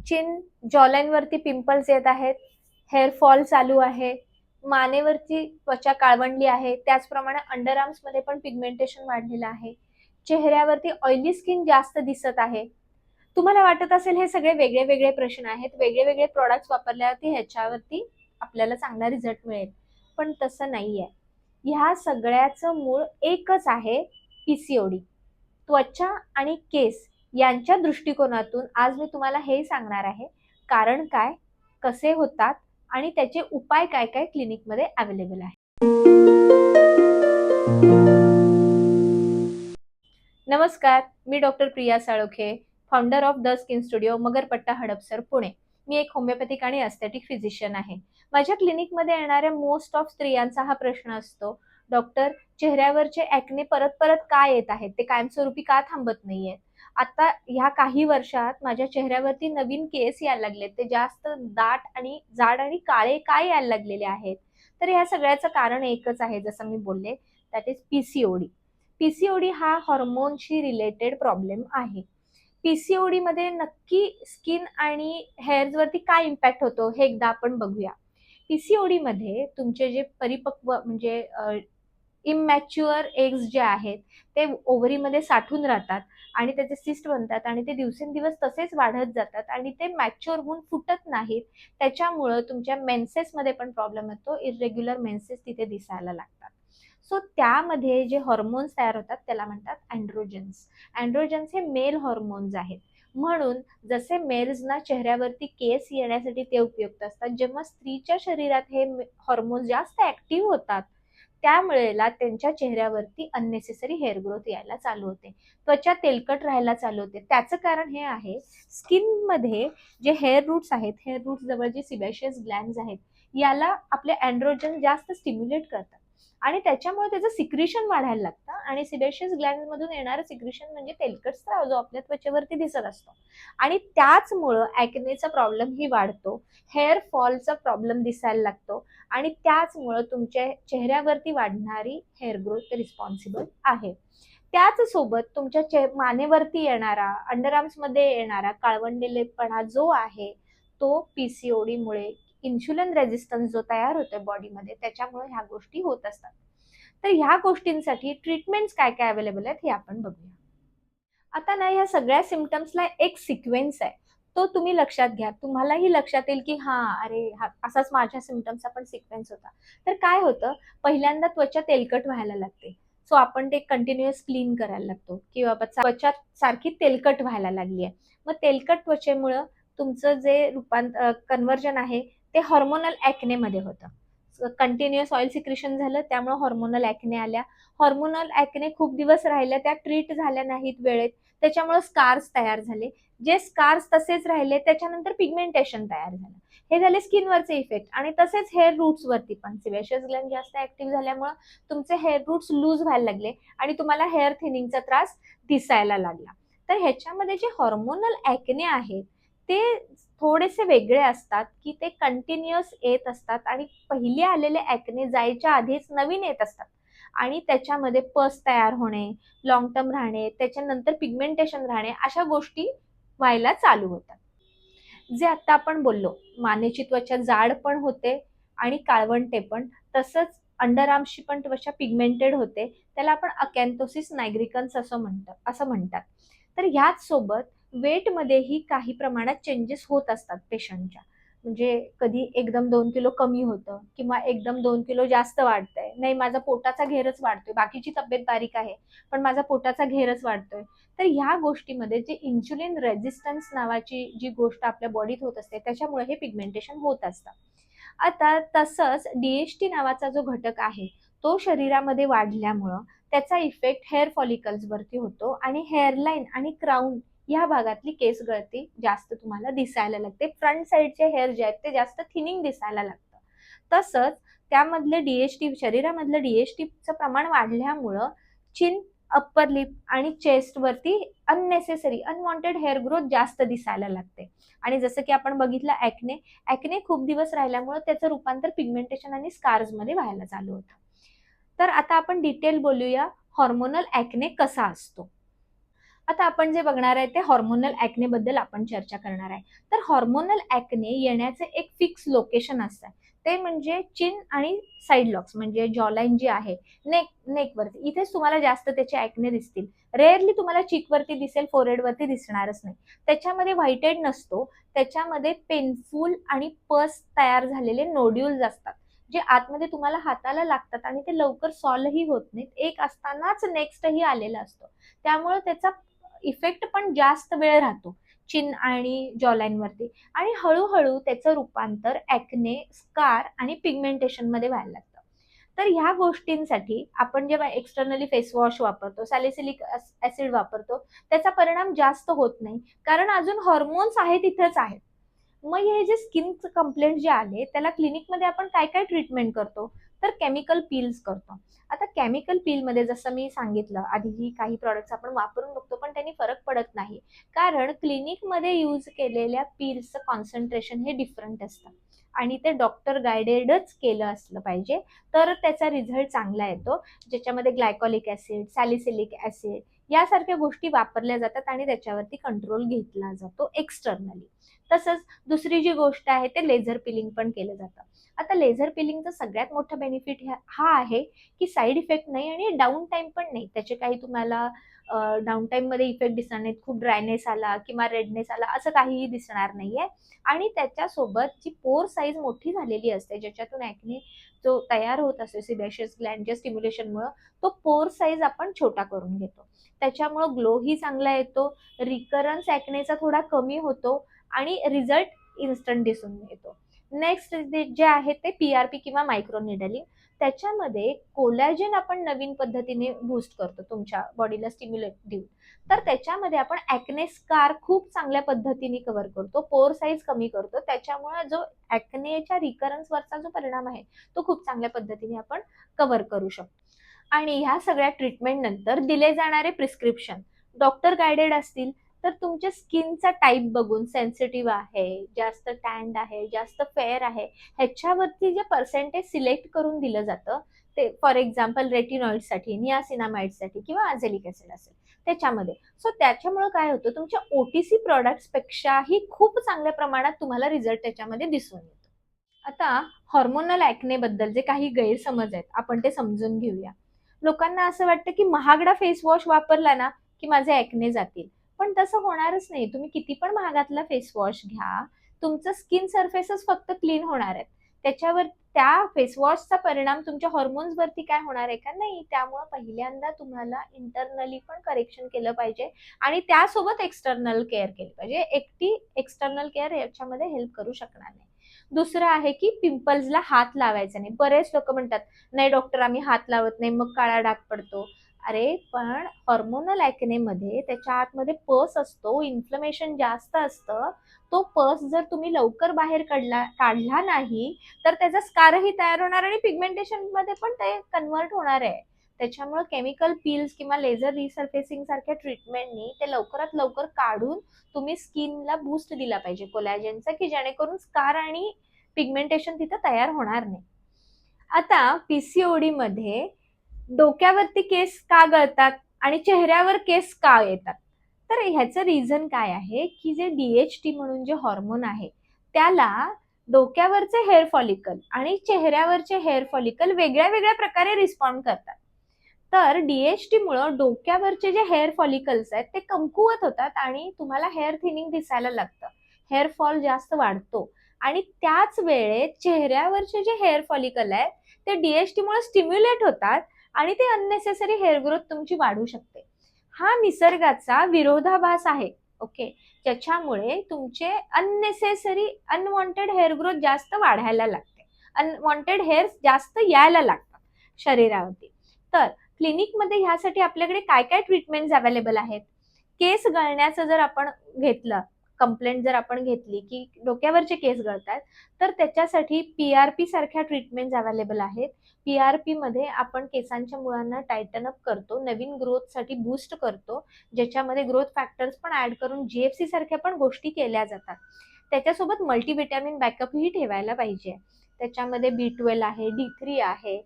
चिन jawline वरती pimples येत आहेत, हेअर फॉल चालू आहे, मानेवरची त्वचा काळवंडली आहे, त्याचप्रमाणे अंडरआर्म्स मध्ये पण पिगमेंटेशन वाढलेलं आहे, चेहऱ्यावरती ऑइली स्किन जास्त दिसत आहे. तुम्हाला वाटत असेल हे सगळे वेगळे वेगळे प्रश्न आहेत, वेगळे वेगळे प्रोडक्ट्स वापरल्यावरती ह्याच्यावरती आपल्याला चांगला रिझल्ट मिळेल, पण तसं नाहीये. ह्या सगळ्याचं मूळ एकच आहे, पीसीओडी. त्वचा आणि केस यांच्या दृष्टिकोनातून आज मी तुम्हाला हे सांगणार आहे, कारण काय, कसे होतात आणि त्याचे उपाय काय काय क्लिनिकमध्ये अवेलेबल आहे. नमस्कार, मी doctor Priya Salokhe, founder of the skin studio, Magarpatta, Hadapsar, Pune. मी एक होमिओपॅथिक आणि एस्थेटिक फिजिशियन आहे. माझ्या क्लिनिकमध्ये येणाऱ्या मोस्ट ऑफ स्त्रियांचा हा प्रश्न असतो, डॉक्टर, चेहऱ्यावरचे ॲक्ने परत परत का येत आहेत, ते कायमस्वरूपी का थांबत नाहीयेत. आता ह्या काही वर्षात माझ्या चेहऱ्यावरती नवीन केस यायला लागलेत, ते जास्त दाट आणि जाड आणि काळे काय यायला लागलेले आहेत. तर ह्या सगळ्याचं कारण एकच आहे, जसं मी बोलले, दॅट इज पीसीओडी. पीसीओडी हा हॉर्मोनशी रिलेटेड प्रॉब्लेम आहे. पीसीओडी मध्ये नक्की स्किन आणि हेअर्स वरती काय इम्पॅक्ट होतो हे एकदा आपण बघूया. पीसीओडी मध्ये तुमचे जे परिपक्व म्हणजे इमॅच्युअर एग्स जे आहेत ते ओव्हरीमध्ये साठून राहतात आणि त्याचे सिस्ट बनतात आणि ते दिवसेंदिवस तसेच वाढत जातात आणि ते मॅच्युअर होऊन फुटत नाहीत. त्याच्यामुळं तुमच्या मेन्सेसमध्ये पण प्रॉब्लेम येतो, इरेग्युलर मेन्सेस तिथे दिसायला लागतात. सो त्यामध्ये जे हॉर्मोन्स तयार होतात त्याला म्हणतात अँड्रोजन्स. अँड्रोजन्स हे मेल हॉर्मोन्स आहेत. म्हणून जसे मेल्सना चेहऱ्यावरती केस येण्यासाठी ते उपयुक्त असतात, जेव्हा स्त्रीच्या शरीरात हे हॉर्मोन्स जास्त ऍक्टिव्ह होतात त्यावेळेला त्यांच्या चेहऱ्यावरती अननेसेसरी हेअर ग्रोथ यायला चालू होते, त्वचा तेलकट राहायला चालू होते. त्याचं कारण हे आहे, स्किन मध्ये जे हेअर रूट्स आहेत, हेअर रूट्स जवळ जे सिबॅशियस ग्लॅन्ड्स आहेत, याला आपले अँड्रोजन जास्त स्टिम्युलेट करतात आणि त्याच्यामुळे त्याचं सिक्रिशन वाढायला लागतं आणि सिबॅशियस ग्लॅन्ड मधून येणारं सिक्रिशन म्हणजे तेलकट स्त्राव जो आपल्या त्वचेवरती दिसत असतो आणि त्याचमुळं ॲक्नेचा प्रॉब्लेम ही वाढतो, हेअर फॉलचा प्रॉब्लेम दिसायला लागतो आणि त्याचमुळं तुमच्या चेहऱ्यावरती वाढणारी हेअर ग्रोथ रिस्पॉन्सिबल आहे. त्याच सोबत तुमच्या मानेवरती येणारा, अंडरआर्म्स मध्ये येणारा काळवंडलेपणा जो आहे, तो पीसीओडी मुळे, इन्शुलिन रेझिस्टन्स जो तयार होतोय बॉडीमध्ये, त्याच्यामुळे ह्या गोष्टी होत असतात. तर ह्या गोष्टींसाठी ट्रीटमेंट्स काय काय अवेलेबल आहेत हे आपण बघूया. आता ना ह्या सगळ्या सिम्पटम्सला एक सिक्वेन्स आहे, तो तुम्ही लक्षात घ्या. तुम्हालाही लक्षात येईल की हा, अरे हा असाच माझ्या सिम्पटम्सचा पण सिक्वेन्स होता. तर काय होतं, पहिल्यांदा त्वचा तेलकट व्हायला लागते, सो आपण ते कंटिन्युअस क्लीन करायला लागतो की बाबा त्वचा सारखी तेलकट व्हायला लागली आहे. मग तेलकट त्वचेमुळं तुमचं जे कन्व्हर्जन आहे ते हॉर्मोनल ॲक्नेमध्ये होतं. कंटिन्युअस ऑइल सिक्रेशन झालं, त्यामुळे हॉर्मोनल ॲक्ने आल्या. हॉर्मोनल ॲक्ने खूप दिवस राहिल्या, त्या ट्रीट झाल्या नाहीत वेळेत, त्याच्यामुळे स्कार्स तयार झाले. जे स्कार्स तसेच राहिले, त्याच्यानंतर पिगमेंटेशन तयार झालं. हे झाले स्किनवरचे इफेक्ट आणि तसेच हेअर रूट्स वरती पण सिबॅशियस ग्लॅन्ड जास्त ऍक्टिव्ह झाल्यामुळे तुमचे हेअर रूट्स लूज व्हायला लागले आणि तुम्हाला हेअर थिनिंगचा त्रास दिसायला लागला. तर ह्याच्यामध्ये जे हॉर्मोनल ॲक्ने आहेत ते थोडेसे वेगळे असतात की ते कंटिन्युअस येत असतात आणि पहिले आलेले ॲक्ने जायच्या आधीच नवीन येत असतात आणि त्याच्यामध्ये पस तयार होणे, लॉंग टर्म राहणे, त्याच्यानंतर पिगमेंटेशन राहणे, अशा गोष्टी व्हायला चालू होतात. जे आता आपण बोललो, मानेची त्वचा जाड पण होते आणि काळवंटे पण, तसंच अंडरआर्म्सची पण त्वचा पिगमेंटेड होते, त्याला आपण अकॅन्थोसिस नायग्रिकन्स असं म्हणतात. तर ह्याच सोबत वेटमध्येही काही प्रमाणात चेंजेस होत असतात पेशंटच्या. म्हणजे कधी एकदम 2 किलो कमी होतं किंवा एकदम 2 किलो जास्त वाढतंय. नाही, माझा पोटाचा घेरच वाढतोय, बाकीची तब्येत बारीक आहे पण माझा पोटाचा घेरच वाढतोय. तर ह्या गोष्टीमध्ये जे इन्शुलिन रेझिस्टन्स नावाची जी गोष्ट आपल्या बॉडीत होत असते, त्याच्यामुळे हे पिगमेंटेशन होत असतं. आता तसंच डीएचटी नावाचा जो घटक आहे, तो शरीरामध्ये वाढल्यामुळं त्याचा इफेक्ट हेअर फॉलिकल्स वरती होतो आणि हेअरलाईन आणि क्राऊन या भागातली केस गळती जास्त तुम्हाला दिसायला लागते. फ्रंट साईडचे हेअर जे आहेत ते जास्त थिनिंग दिसायला लागतं. तसंच त्यामधले डीएचटी, शरीरामधलं डीएचटीचं प्रमाण वाढल्यामुळं चिन, अप्पर लिप आणि चेस्ट वरती अननेसेसरी अनवॉन्टेड हेअर ग्रोथ जास्त दिसायला लागते. आणि जसं की आपण बघितलं ॲक्ने, ॲक्ने खूप दिवस राहिल्यामुळे त्याचं रूपांतर पिगमेंटेशन आणि स्कार्स मध्ये व्हायला चालू होतं. तर आता आपण डिटेल बोलूया, हॉर्मोनल ॲक्ने कसा असतो. आता आपण जे बघणार आहे ते हॉर्मोनल ऍक्ने बद्दल आपण चर्चा करणार आहे. तर हॉर्मोनल ऍक्ने येण्याचे एक फिक्स लोकेशन असतं, ते म्हणजे चिन आणि साइड लॉक्स म्हणजे जॉलाईन जी आहे, नेकवरती, इथेच तुम्हाला जास्त त्याचे ऍक्ने दिसतील. रेअरली तुम्हाला चीकवरती दिसेल, फोरहेडवरती दिसणारच नाही. त्याच्यामध्ये व्हाईटेड नसतो, त्याच्यामध्ये पेनफुल आणि पस तयार झालेले नोड्युल्स असतात, जे आतमध्ये तुम्हाला हाताला लागतात आणि ते लवकर सॉल्व्हही होत नाहीत. एक असतानाच नेक्स्टही आलेला असतो, त्यामुळे त्याचा इफेक्ट पण जास्त वेळ राहतो चिन आणि जॉलाईन वरती, आणि हळूहळू त्याचं रूपांतर ऍक्ने, स्कार आणि पिगमेंटेशन मध्ये व्हायला लागतं. तर ह्या गोष्टींसाठी आपण जेव्हा एक्सटर्नली फेस वॉश वापरतो, सॅलिसिलिक ऍसिड वापरतो, त्याचा परिणाम जास्त होत नाही, कारण अजून हॉर्मोन्स आहे तिथेच आहेत. मग हे जे स्किन कंप्लेंट जे आले, त्याला क्लिनिकमध्ये आपण काय काय ट्रीटमेंट करतो, तर केमिकल पील्स करतो. आता केमिकल पील मध्ये जसं मी सांगितलं आधी, काही प्रॉडक्ट्स आपण वापरून बघतो पण त्यांनी फरक पडत नाही, कारण क्लिनिकमध्ये यूज केलेल्या पील्सचं कॉन्सन्ट्रेशन हे डिफरंट असतं आणि ते डॉक्टर गायडेडच केलं असलं पाहिजे, तर त्याचा रिझल्ट चांगला येतो. ज्याच्यामध्ये ग्लायकॉलिक ऍसिड, सॅलिसिलिक ऍसिड यासारख्या गोष्टी वापरल्या जातात आणि त्याच्यावरती कंट्रोल घेतला जातो एक्सटर्नली. तसंच दुसरी जी गोष्ट आहे ते लेझर पिलिंग पण केलं जातं. आता लेझर पिलिंगचा सगळ्यात मोठा बेनिफिट हा आहे की साईड इफेक्ट नाही आणि डाऊन टाइम पण नाही. त्याचे काही तुम्हाला डाऊन टाइम मध्ये इफेक्ट दिसणार नाहीत, खूप ड्रायनेस आला किंवा रेडनेस आला असं काहीही दिसणार नाहीये. आणि त्याच्यासोबत जी पोर साईज मोठी झालेली असते, ज्याच्यातून ऍक्ने जो तयार होत असतो सिबॅशियस ग्लँडच्या स्टिम्युलेशनमुळे, तो पोर साईज आपण छोटा करून घेतो. त्याच्यामुळे ग्लोही चांगला येतो, रिकरन्स ऍक्नेचा थोडा कमी होतो आणि रिझल्ट इन्स्टंट दिसून येतो. नेक्स्ट जे आहे ते पीआरपी किंवा मायक्रो निडलिंग. त्याच्यामध्ये कोलॅजन आपण नवीन पद्धतीने बूस्ट करतो तुमच्या बॉडीला स्टिम्युलेट देऊन. तर त्याच्यामध्ये आपण ऍक्ने स्कार खूप चांगल्या पद्धतीने कव्हर करतो, पोर साईज कमी करतो, त्याच्यामुळे जो ऍक्नेच्या रिकरन्स वरचा जो परिणाम आहे तो खूप चांगल्या पद्धतीने आपण कव्हर करू शकतो. आणि ह्या सगळ्या ट्रीटमेंट नंतर दिले जाणारे प्रिस्क्रिप्शन डॉक्टर गायडेड असतील, तर तुमच्या स्किनचा टाईप बघून, सेन्सिटिव्ह आहे, जास्त टॅन्ड आहे, जास्त फेअर आहे, ह्याच्यावरती जे पर्सेंटेज सिलेक्ट करून दिलं जातं, ते फॉर एक्झाम्पल रेटिनॉइडसाठी, नियासिनामाइडसाठी किंवा अझेलिक ऍसिड असेल त्याच्यामध्ये. सो त्याच्यामुळे काय होतं, तुमच्या ओटीसी प्रॉडक्ट्स पेक्षाही खूप चांगल्या प्रमाणात तुम्हाला रिझल्ट त्याच्यामध्ये दिसून येतो. आता हॉर्मोनल ऍक्ने बद्दल जे काही गैरसमज आहेत आपण ते समजून घेऊया. लोकांना असं वाटतं की महागडा फेस वॉश वापरला ना की माझे ऍक्ने जातील, पण तसं होणारच नाही. तुम्ही किती पण महागातला फेस वॉश घ्या, तुमचं स्किन सरफेसच फक्त क्लीन होणार आहे. त्याच्यावर त्या फेस वॉशचा परिणाम तुमच्या हॉर्मोन्स वरती काय होणार आहे का? नाही. त्यामुळे पहिल्यांदा तुम्हाला इंटरनली पण करेक्शन केलं पाहिजे आणि त्यासोबत एक्सटर्नल केअर केली पाहिजे. एकटी एक्सटर्नल केअर याच्यामध्ये हेल्प करू शकणार नाही. दुसरं आहे की पिंपल्सला हात लावायचा नाही. बरेच लोक म्हणतात, नाही डॉक्टर आम्ही हात लावत नाही, मग काळा डाग पडतो. अरे पण हॉर्मोनल ऍक्ने मध्ये त्याच्या आतमध्ये पस असतो, इन्फ्लमेशन जास्त असतं. तो पस जर तुम्ही लवकर बाहेर काढला नाही, तर त्याचा स्कारही तयार होणार आणि पिगमेंटेशन मध्ये पण ते कन्वर्ट होणार आहे. त्याच्यामुळे केमिकल पील्स किंवा लेझर रिसर्फेसिंग सारख्या ट्रीटमेंटनी ते लवकरात लवकर काढून तुम्ही स्किनला बूस्ट दिला पाहिजे कोलॅजनचा, की जेणेकरून स्कार आणि पिगमेंटेशन तिथं तयार होणार नाही. आता पीसीओडी मध्ये डोक्यावरती केस का गळतात आणि चेहऱ्यावर केस का येतात? तर ह्याचं रिझन काय आहे की जे डीएचटी म्हणून जे हॉर्मोन आहे, त्याला डोक्यावरचे हेअर फॉलिकल आणि चेहऱ्यावरचे हेअर फॉलिकल वेगळ्या वेगळ्या प्रकारे रिस्पॉन्ड करतात. तर डीएचटी मुळे डोक्यावरचे जे हेअर फॉलिकल्स आहेत ते कमकुवत होतात आणि तुम्हाला हेअर थिनिंग दिसायला लागतं, हेअर फॉल जास्त वाढतो. आणि त्याच वेळेत चेहऱ्यावरचे जे हेअर फॉलिकल आहेत ते डीएचटी मुळे स्टिम्युलेट होतात आणि ते अननेसेसरी हेअर ग्रोथ तुमची वाढू शकते. हा निसर्गाचा विरोधाभास आहे. ओके. ज्याच्यामुळे तुमचे अननेसेसरी अनवॉन्टेड हेअर ग्रोथ जास्त वाढायला लागते, अनवॉन्टेड हेअर जास्त यायला लागतात शरीरावरती. तर क्लिनिकमध्ये ह्यासाठी आपल्याकडे काय काय ट्रीटमेंट्स अवेलेबल आहेत? केस गळण्याचं जर आपण घेतलं, कंप्लेंट जर आपण घेतली की डोक्यावरचे केस गळतात, तर त्याच्यासाठी पीआरपी सारख्या ट्रीटमेंट्स अवेलेबल आहेत. पीआरपी मध्ये आपण केसांच्या मुळांना टायटन अप करतो, नवीन ग्रोथसाठी बूस्ट करतो, ज्याच्यामध्ये ग्रोथ फॅक्टर्स पण ऍड करून जीएफसी सारख्या पण गोष्टी केल्या जातात. त्याच्यासोबत मल्टीव्हिटॅमिन बॅकअपही ठेवायला पाहिजे. त्याच्यामध्ये B12 आहे, D3 आहे,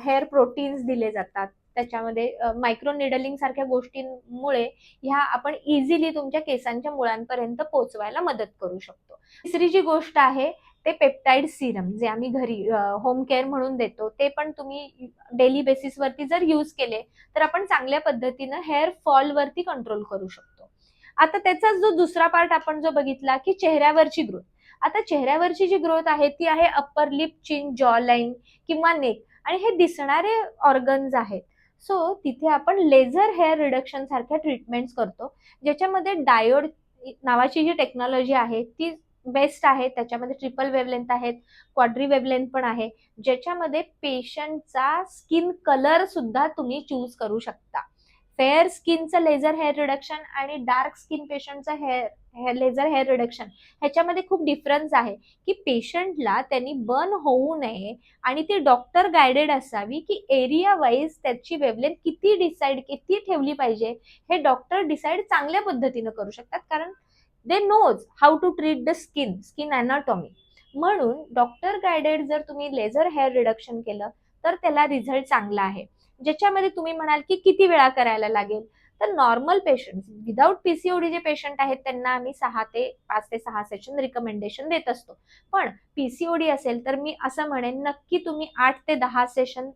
हेअर प्रोटीन्स दिले जातात. त्याच्यामध्ये मायक्रो निडलिंग सारख्या गोष्टींमुळे ह्या आपण इझिली तुमच्या केसांच्या मुळांपर्यंत पोहोचवायला मदत करू शकतो. तिसरी जी गोष्ट आहे ते पेप्टाइड सिरम, जे आम्ही घरी होम केअर म्हणून देतो, ते पण तुम्ही डेली बेसिसवरती जर यूज केले तर आपण चांगल्या पद्धतीनं हेअर फॉल वरती कंट्रोल करू शकतो. आता त्याचा जो दुसरा पार्ट आपण जो बघितला की चेहऱ्यावरची ग्रोथ. आता चेहऱ्यावरची जी ग्रोथ आहे ती आहे अप्पर लिप, चिन, जॉ लाईन किंवा नेक, आणि हे दिसणारे ऑर्गन्स आहेत. सो तिथे आपण लेझर हेअर रिडक्शन सारख्या ट्रीटमेंट्स करतो, ज्याच्यामध्ये डायोड नावाची जी टेक्नॉलॉजी आहे ती बेस्ट आहे. त्याच्यामध्ये ट्रिपल वेवलेंथ आहेत, क्वाड्री वेवलेंथ पण आहे, ज्याच्यामध्ये पेशंटचा स्किन कलर सुद्धा तुम्ही चूज करू शकता. फेअर स्किनचं लेझर हेअर रिडक्शन आणि डार्क स्किन पेशंटचं लेझर हेअर रिडक्शन ह्याच्यामध्ये खूप डिफरन्स आहे, की पेशंटला त्यांनी बर्न होऊ नये आणि ती डॉक्टर गायडेड असावी की एरिया वाईज त्याची वेवलेंथ किती ठेवली पाहिजे, हे डॉक्टर डिसाईड चांगल्या पद्धतीनं करू शकतात, कारण they knows how to treat the skin anatomy. म्हणून डॉक्टर गायडेड जर तुम्ही लेझर हेअर रिडक्शन केलं तर त्याला रिझल्ट चांगला आहे. ज्याच्यामध्ये तुम्ही म्हणाल की किती वेळा करायला लागेल, तर नॉर्मल पेशंट विदाउट पीसीओडी जे पेशंट आहेत त्यांना आम्ही 5 ते 6 सेशन रिकमेंडेशन देत असतो. पण पीसीओडी असेल तर मी असं म्हणेन नक्की तुम्ही 8 ते 10 सेशन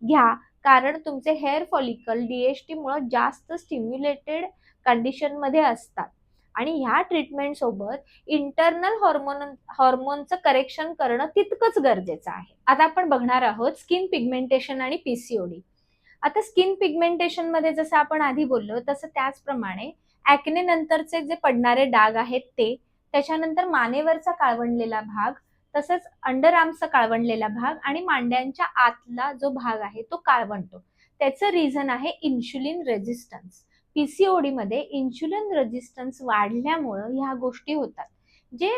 घ्या, कारण तुमचे हेअर फॉलिकल डीएचटी मुळे जास्त स्टिम्युलेटेड कंडिशन मध्ये असतात आणि ह्या ट्रीटमेंट सोबत इंटरनल हॉर्मोनचं करेक्शन करणं तितकंच गरजेचं आहे. आता आपण बघणार आहोत स्किन पिगमेंटेशन आणि पीसीओडी. आता स्किन पिगमेंटेशन मध्ये जसं आपण आधी बोललो तसं त्याचप्रमाणे ऍक्ने नंतरचे जे पडणारे डाग आहेत ते, त्याच्यानंतर मानेवरचा काळवंडलेला भाग, तसंच अंडर आर्मचा काळवंडलेला भाग आणि मांड्यांच्या आतला जो भाग आहे तो काळवंडतो. त्याचं रिझन आहे इन्शुलिन रेझिस्टन्स. पीसीओडी मध्ये इन्शुलिन रेझिस्टन्स वाढल्यामुळं ह्या गोष्टी होतात. जे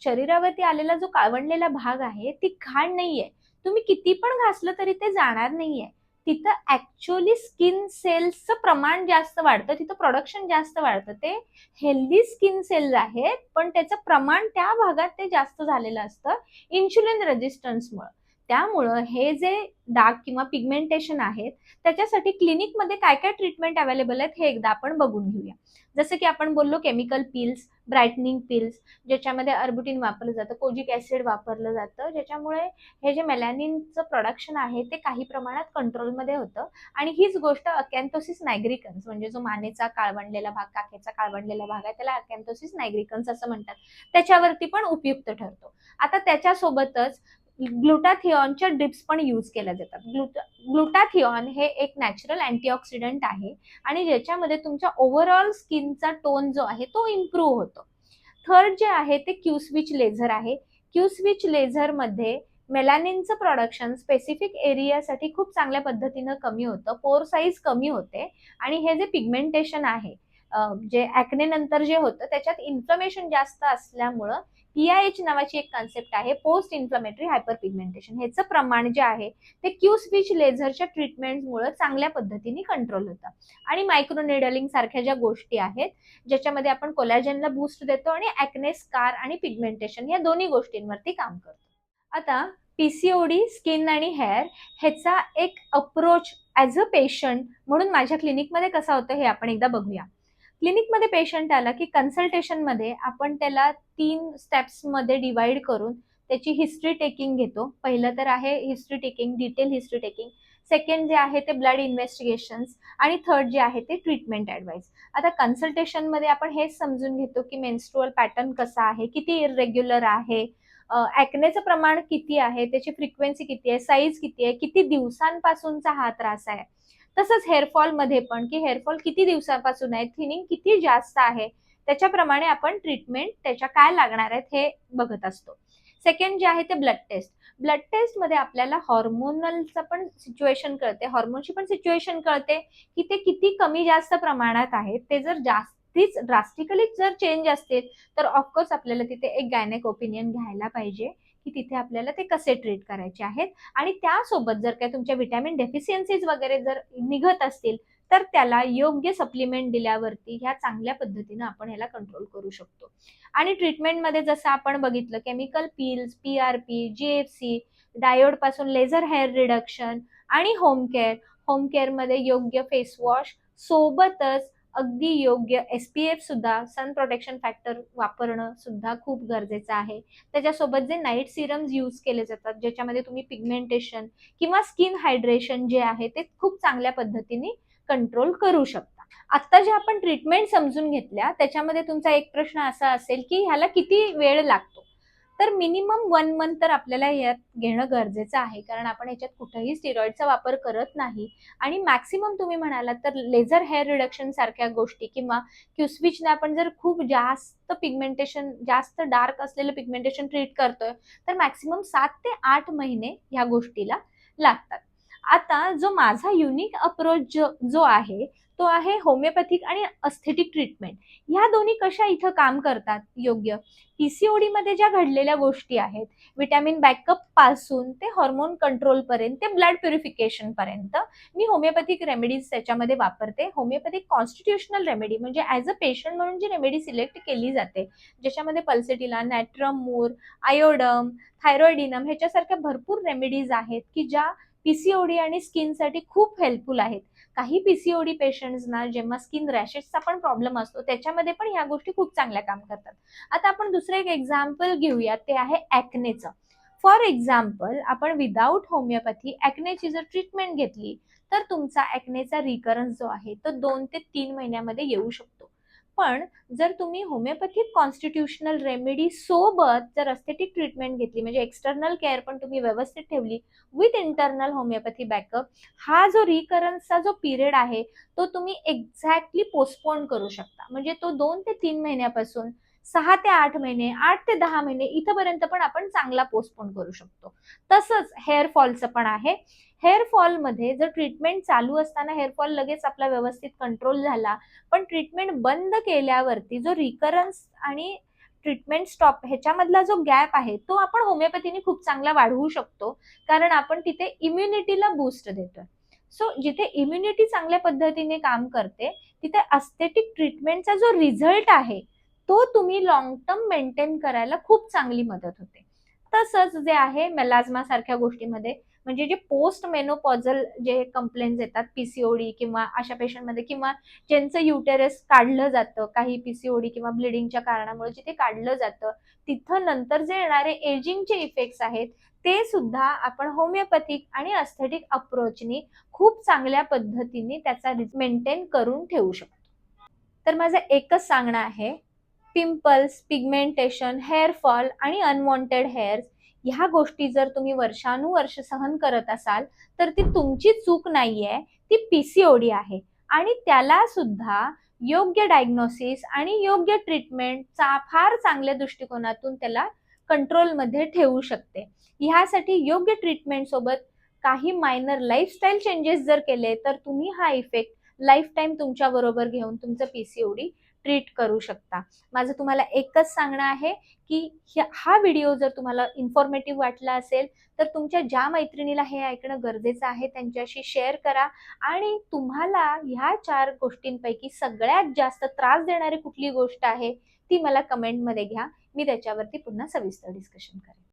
शरीरावरती आलेला जो काळवंडलेला भाग आहे ती घाण नाहीये, तुम्ही किती पण घासलं तरी ते जाणार नाहीये. तिथं ऍक्च्युअली स्किन सेल्सचं प्रमाण जास्त वाढतं, तिथं प्रोडक्शन जास्त वाढतं. ते हेल्दी स्किन सेल्स आहेत पण त्याचं प्रमाण त्या भागात ते जास्त झालेलं असतं इन्शुलिन रेझिस्टन्समुळे. त्यामुळं हे जे डाग किंवा पिगमेंटेशन आहेत त्याच्यासाठी क्लिनिकमध्ये काय काय ट्रीटमेंट अवेलेबल आहेत हे एकदा आपण बघून घेऊया. जसं की आपण बोललो केमिकल पिल्स, ब्राईटनिंग पिल्स, ज्याच्यामध्ये अर्बुटिन वापरलं जातं, कोजिक ऍसिड वापरलं जातं, ज्याच्यामुळे हे जे मेलॅनिनचं प्रोडक्शन आहे ते काही प्रमाणात कंट्रोलमध्ये होतं. आणि हीच गोष्ट अकॅन्थोसिस नायग्रिकन्स, म्हणजे जो मानेचा काळवंडलेला भाग, काखेचा काळवंडलेला भाग आहे त्याला अकॅन्थोसिस नायग्रिकन्स असं म्हणतात, त्याच्यावरती पण उपयुक्त ठरतो. आता त्याच्यासोबतच ग्लुटाथिऑनच्या ड्रिप्स पण यूज केल्या जातात. ग्लुटाथिऑन हे एक नॅचरल अँटीऑक्सिडंट आहे आणि ज्याच्यामध्ये तुमच्या ओव्हरऑल स्किनचा टोन जो आहे तो इम्प्रूव्ह होतो. थर्ड जे आहे ते क्यू स्विच लेझर आहे. क्यू स्विच लेझर मध्ये मेलॅनिनचं प्रोडक्शन स्पेसिफिक एरियासाठी खूप चांगल्या पद्धतीनं कमी होतं, पोर साईज कमी होते आणि हे जे पिगमेंटेशन आहे जे ऍक्ने नंतर जे होतं त्याच्यात इन्फ्लमेशन जास्त असल्यामुळं पीआयएच नावाची एक कन्सेप्ट आहे, पोस्ट इन्फ्लमेटरी हायपर पिगमेंटेशन, ह्याचं प्रमाण जे आहे ते क्यू स्विच लेझरच्या ट्रीटमेंटमुळे चांगल्या पद्धतीने कंट्रोल होतं. आणि मायक्रोनिडलिंग सारख्या ज्या गोष्टी आहेत ज्याच्यामध्ये आपण कोलॅजनला बूस्ट देतो आणि ऍक्ने स्कार आणि पिगमेंटेशन या दोन्ही गोष्टींवरती काम करतो. आता पीसीओडी, स्किन आणि हेअर ह्याचा एक अप्रोच ऍज अ पेशंट म्हणून माझ्या क्लिनिकमध्ये कसा होतं हे आपण एकदा बघूया. क्लिनिकमध्ये पेशंट आला की कन्सल्टेशनमध्ये आपण त्याला 3 स्टेप्समध्ये डिवाइड करून त्याची हिस्ट्री टेकिंग घेतो. पहिलं तर आहे history taking, detail history taking. Second जे आहे ते ब्लड इन्व्हेस्टिगेशन्स आणि थर्ड जे आहे ते ट्रीटमेंट ऍडवाइस. आता कन्सल्टेशनमध्ये आपण हेच समजून घेतो की मेन्स्ट्रुअल पॅटर्न कसा आहे, किती इरेग्युलर आहे, ऍक्नेचं प्रमाण किती आहे, त्याची फ्रिक्वेन्सी किती आहे, साईज किती आहे, किती दिवसांपासूनचा हा त्रास आहे. तसंच हेअरफॉल मध्ये पण की हेअरफॉल किती दिवसापासून आहे, थिनिंग किती जास्त आहे, त्याच्याप्रमाणे आपण ट्रीटमेंट त्याच्या काय लागणार आहेत हे बघत असतो. सेकंड जे आहे ते ब्लड टेस्ट. ब्लड टेस्ट मध्ये आपल्याला हॉर्मोनलचं पण सिच्युएशन कळते, हॉर्मोनची पण सिच्युएशन कळते की ते किती कमी जास्त प्रमाणात आहे. ते जर जास्तीच ड्रास्टिकली जर चेंज असतील तर ऑफकोर्स आपल्याला तिथे एक गायनेक ओपिनियन घ्यायला पाहिजे की तिथे आपल्याला ते कसे ट्रीट करायचे आहेत. आणि त्यासोबत जर काही तुमच्या व्हिटॅमिन डेफिशियन्सीज वगैरे जर निघत असतील तर त्याला योग्य सप्लिमेंट दिल्यावरती ह्या चांगल्या पद्धतीनं आपण ह्याला कंट्रोल करू शकतो. आणि ट्रीटमेंटमध्ये जसं आपण बघितलं chemical peels, PRP, GFC, diode पासून लेझर हेअर रिडक्शन आणि होम केअर. होम केअरमध्ये योग्य फेस वॉश सोबतच अगदी योग्य SPF सुद्धा, सन प्रोटेक्शन फॅक्टर वापरणं सुद्धा खूप गरजेचं आहे. त्याच्यासोबत जे नाईट सिरम्स यूज केले जातात, ज्याच्यामध्ये तुम्ही पिगमेंटेशन किंवा स्किन हायड्रेशन जे आहे ते खूप चांगल्या पद्धतीने कंट्रोल करू शकता. आता जे आपण ट्रीटमेंट समजून घेतल्या, त्याच्यामध्ये तुमचा एक प्रश्न असा असेल की ह्याला किती वेळ लागतो? तर मिनिमम 1 मंथ तर आपल्याला यात घेणं गरजेचं आहे. कारण आपण ह्याच्यात कुठेही स्टेरॉइडचा वापर करत नाही आणि मॅक्सिमम तुम्ही म्हणालात तर लेझर हेअर रिडक्शन सारख्या गोष्टी किंवा क्युस्विचने आपण जर खूप जास्त पिगमेंटेशन, जास्त डार्क असलेलं पिगमेंटेशन ट्रीट करतोय, तर मॅक्सिमम 7 ते 8 महिने ह्या गोष्टीला लागतात. आता जो माझा युनिक अप्रोच जो आहे, तो आहे होमिओपॅथिक आणि अस्थेटिक ट्रीटमेंट. ह्या दोन्ही कशा इथं काम करतात योग्य? PCOD मध्ये ज्या घडलेल्या गोष्टी आहेत, व्हिटॅमिन बॅकअप पासून ते हॉर्मोन कंट्रोल पर्यंत ते ब्लड प्युरिफिकेशन पर्यंत मी होमिओपॅथिक रेमेडीज त्याच्यामध्ये वापरते. होमिओपॅथिक कॉन्स्टिट्युशनल रेमेडी म्हणजे ॲज अ पेशंट म्हणून जी रेमेडी सिलेक्ट केली जाते, ज्याच्यामध्ये पल्सेटिला, नॅट्रम मूर, आयोडम, थायरॉइडिनम ह्याच्यासारख्या भरपूर रेमेडीज आहेत की ज्या PCOD आणि स्किनसाठी खूप हेल्पफुल आहेत. काही PCOD पेशंट्सना जेव्हा स्किन रॅशेसचा पण प्रॉब्लेम असतो, त्याच्यामध्ये पण ह्या गोष्टी खूप चांगल्या काम करतात. आता आपण दुसरं एक एक्झाम्पल घेऊया, ते आहे ॲक्नेचं. फॉर एक्झाम्पल, आपण विदाऊट होमिओपॅथी ॲक्नेची जर ट्रीटमेंट घेतली, तर तुमचा ॲक्नेचा रिकरन्स जो आहे तो 2 ते 3 महिन्यामध्ये येऊ शकतो. पण जर तुम्ही होमिओपॅथिक कॉन्स्टिट्युशनल रेमेडी सोबत जर अस्थेटिक ट्रीटमेंट घेतली, म्हणजे एक्सटर्नल केअर पण तुम्ही व्यवस्थित ठेवली विथ इंटरनल होमिओपॅथी बॅकअप, हा जो रिकरन्सचा जो पिरियड आहे तो तुम्ही एक्झॅक्टली पोस्टपोन करू शकता. म्हणजे तो 2 ते 3 महिन्यापासून 6 ते 8 महिने, 8 ते 10 महिने इथपर्यंत पण आपण चांगला पोस्टपोन करू शकतो. तसंच हेअर फॉलचं पण आहे. हेअर फॉलमध्ये जर ट्रीटमेंट चालू असताना हेअर फॉल लगेच आपला व्यवस्थित कंट्रोल झाला, पण ट्रीटमेंट बंद केल्यावरती जो रिकरन्स आणि ट्रीटमेंट स्टॉप ह्याच्यामधला जो गॅप आहे तो आपण होमिओपॅथीने खूप चांगला वाढवू शकतो. कारण आपण तिथे इम्युनिटीला बूस्ट देतोय. सो जिथे इम्युनिटी चांगल्या पद्धतीने काम करते, तिथे अस्थेटिक ट्रीटमेंटचा जो रिझल्ट आहे तो तुम्ही लॉंग टर्म मेंटेन करायला खूप चांगली मदत होते. तसंच जे आहे मेलाझ्मा सारख्या गोष्टीमध्ये, म्हणजे जे पोस्ट मेनोपॉझल जे कंप्लेंट्स येतात PCOD किंवा अशा पेशंटमध्ये, किंवा ज्यांचं युटेरस काढलं जातं काही PCOD किंवा ब्लिडिंगच्या कारणामुळे जिथे काढलं जातं, तिथं नंतर जे येणारे एजिंगचे इफेक्ट्स आहेत ते सुद्धा आपण होमिओपॅथिक आणि अस्थेटिक अप्रोचनी खूप चांगल्या पद्धतीने त्याचा मेंटेन करून ठेवू शकतो. तर माझं एकच सांगणं आहे, पिंपल्स, पिगमेंटेशन, हेअर फॉल आणि अनवॉन्टेड हेअर्स ह्या गोष्टी जर तुम्ही वर्षानुवर्ष सहन करत असाल, तर ती तुमची चूक नाहीये, ती PCOD आहे. आणि त्याला सुद्धा योग्य डायग्नोसिस आणि योग्य ट्रीटमेंटचा फार चांगल्या दृष्टिकोनातून त्याला कंट्रोलमध्ये ठेवू शकते. ह्यासाठी योग्य ट्रीटमेंट सोबत काही मायनर लाईफस्टाईल चेंजेस जर केले, तर तुम्ही हा इफेक्ट लाईफटाईम तुमच्या बरोबर घेऊन तुमचं PCOD ट्रीट करू शकता. माझं तुम्हाला एकच सांगणं आहे की हा व्हिडिओ जर तुम्हाला इन्फॉर्मेटिव्ह वाटला असेल, तर तुमच्या ज्या मैत्रिणीला हे ऐकणं गरजेचं आहे त्यांच्याशी शेअर करा. आणि तुम्हाला ह्या 4 गोष्टींपैकी सगळ्यात जास्त त्रास देणारी कुठली गोष्ट आहे ती मला कमेंटमध्ये घ्या. मी त्याच्यावरती पुन्हा सविस्तर डिस्कशन करेन.